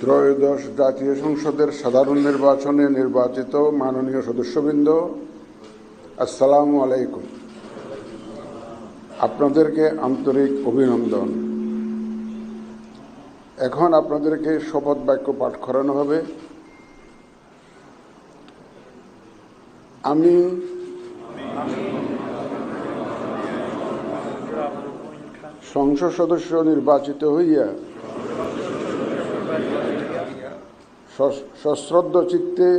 ত্রয়োদশ জাতীয় সংসদের সাধারণ নির্বাচনে নির্বাচিত মাননীয় সদস্যবৃন্দ, আসসালামু আলাইকুম। আপনাদেরকে আন্তরিক অভিনন্দন। এখন আপনাদেরকে শপথ বাক্য পাঠ করানো হবে। আমি সংসদ সদস্য নির্বাচিত হইয়া সশ্রদ্ধ চিত্তে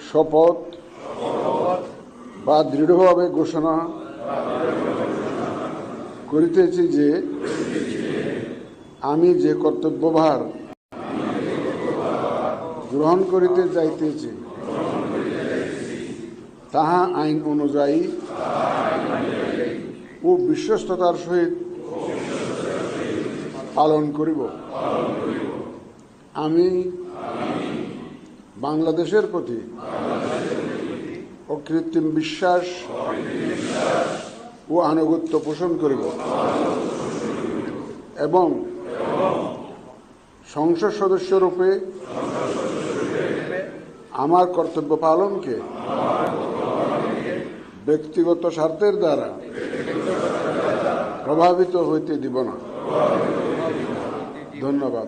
শপথ বা দৃঢ়ভাবে ঘোষণা করিতেছি যে আমি যে কর্তব্যভার গ্রহণ করিতে যাইতেছি তাহা আইন অনুযায়ী ও বিশ্বস্ততার সহিত পালন করিব। আমি বাংলাদেশের প্রতি অকৃত্রিম বিশ্বাস ও আনুগত্য পোষণ করিব এবং সংসদ সদস্যরূপে আমার কর্তব্য পালনকে ব্যক্তিগত স্বার্থের দ্বারা প্রভাবিত হইতে দিব না। ধন্যবাদ।